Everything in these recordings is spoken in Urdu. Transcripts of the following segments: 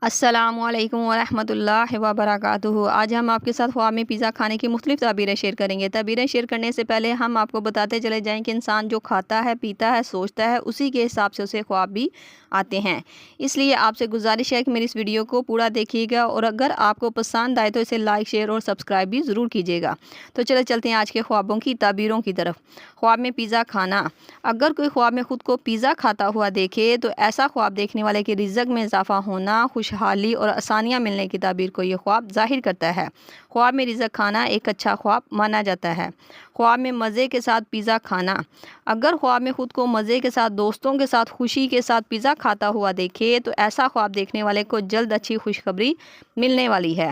السلام علیکم ورحمۃ اللہ وبرکاتہ۔ آج ہم آپ کے ساتھ خواب میں پیزا کھانے کی مختلف تعبیریں شیئر کریں گے۔ تعبیریں شیئر کرنے سے پہلے ہم آپ کو بتاتے چلے جائیں کہ انسان جو کھاتا ہے، پیتا ہے، سوچتا ہے، اسی کے حساب سے اسے خواب بھی آتے ہیں۔ اس لیے آپ سے گزارش ہے کہ میری اس ویڈیو کو پورا دیکھیے گا، اور اگر آپ کو پسند آئے تو اسے لائک، شیئر اور سبسکرائب بھی ضرور کیجیے گا۔ تو چلتے ہیں آج کے خوابوں کی تعبیروں کی طرف۔ خواب میں پیزا کھانا۔ اگر کوئی خواب میں خود کو پیزا کھاتا ہوا دیکھے تو ایسا خواب دیکھنے والے کے رزق میں اضافہ ہونا، خوشحالی اور آسانیاں ملنے کی تعبیر کو یہ خواب ظاہر کرتا ہے۔ خواب میں رزق کھانا ایک اچھا خواب مانا جاتا ہے۔ خواب میں مزے کے ساتھ پیزا کھانا۔ اگر خواب میں خود کو مزے کے ساتھ، دوستوں کے ساتھ، خوشی کے ساتھ پیزا کھاتا ہوا دیکھے تو ایسا خواب دیکھنے والے کو جلد اچھی خوشخبری ملنے والی ہے۔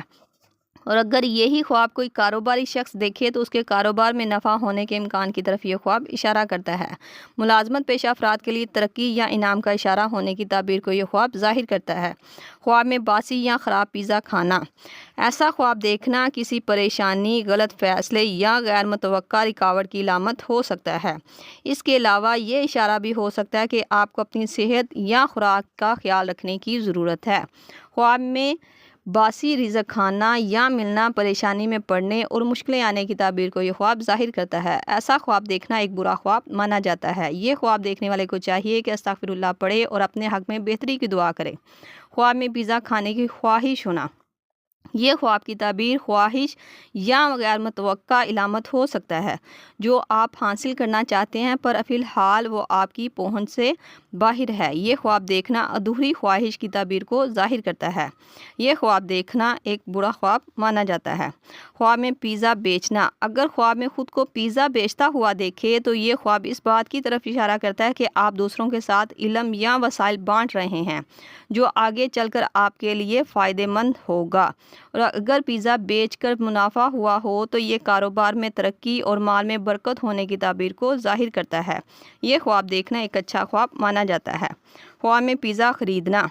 اور اگر یہی خواب کوئی کاروباری شخص دیکھے تو اس کے کاروبار میں نفع ہونے کے امکان کی طرف یہ خواب اشارہ کرتا ہے۔ ملازمت پیشہ افراد کے لیے ترقی یا انعام کا اشارہ ہونے کی تعبیر کو یہ خواب ظاہر کرتا ہے۔ خواب میں باسی یا خراب پیزا کھانا۔ ایسا خواب دیکھنا کسی پریشانی، غلط فیصلے یا غیر متوقع رکاوٹ کی علامت ہو سکتا ہے۔ اس کے علاوہ یہ اشارہ بھی ہو سکتا ہے کہ آپ کو اپنی صحت یا خوراک کا خیال رکھنے کی ضرورت ہے۔ خواب میں باسی رزق کھانا یا ملنا پریشانی میں پڑنے اور مشکلیں آنے کی تعبیر کو یہ خواب ظاہر کرتا ہے۔ ایسا خواب دیکھنا ایک برا خواب مانا جاتا ہے۔ یہ خواب دیکھنے والے کو چاہیے کہ استغفر اللہ پڑھے اور اپنے حق میں بہتری کی دعا کرے۔ خواب میں پیزا کھانے کی خواہش ہونا۔ یہ خواب کی تعبیر خواہش یا غیر متوقع علامت ہو سکتا ہے جو آپ حاصل کرنا چاہتے ہیں پر فی الحال وہ آپ کی پہنچ سے باہر ہے۔ یہ خواب دیکھنا ادھوری خواہش کی تعبیر کو ظاہر کرتا ہے۔ یہ خواب دیکھنا ایک برا خواب مانا جاتا ہے۔ خواب میں پیزا بیچنا۔ اگر خواب میں خود کو پیزا بیچتا ہوا دیکھے تو یہ خواب اس بات کی طرف اشارہ کرتا ہے کہ آپ دوسروں کے ساتھ علم یا وسائل بانٹ رہے ہیں جو آگے چل کر آپ کے لیے فائدہ مند ہوگا۔ اور اگر پیزا بیچ کر منافع ہوا ہو تو یہ کاروبار میں ترقی اور مال میں برکت ہونے کی تعبیر کو ظاہر کرتا ہے۔ یہ خواب دیکھنا ایک اچھا خواب مانا جاتا ہے۔ خواب میں پیزا خریدنا۔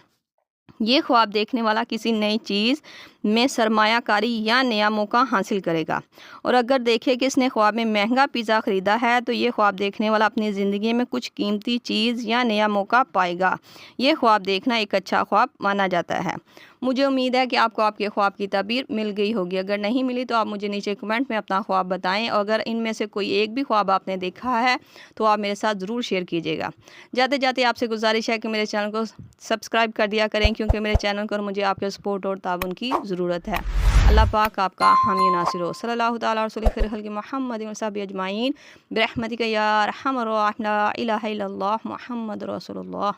یہ خواب دیکھنے والا کسی نئی چیز میں سرمایہ کاری یا نیا موقع حاصل کرے گا۔ اور اگر دیکھے کہ اس نے خواب میں مہنگا پیزا خریدا ہے تو یہ خواب دیکھنے والا اپنی زندگی میں کچھ قیمتی چیز یا نیا موقع پائے گا۔ یہ خواب دیکھنا ایک اچھا خواب مانا جاتا ہے۔ مجھے امید ہے کہ آپ کو آپ کے خواب کی تعبیر مل گئی ہوگی۔ اگر نہیں ملی تو آپ مجھے نیچے کمنٹ میں اپنا خواب بتائیں، اور اگر ان میں سے کوئی ایک بھی خواب آپ نے دیکھا ہے تو آپ میرے ساتھ ضرور شیئر کیجیے گا۔ جاتے جاتے آپ سے گزارش ہے کہ میرے چینل کو سبسکرائب کر دیا کریں، کیونکہ میرے چینل پر مجھے آپ کے سپورٹ اور تعاون کی ضرورت ہے۔ اللہ پاک آپ کا حامی ناصر ہو۔ صلی اللہ تعالیٰ علیہ وسلم خیر خلق محمد و صحبہ اجمعین برحمتک یا ارحم الراحمین۔ لا الہ الا اللہ محمد رسول اللہ۔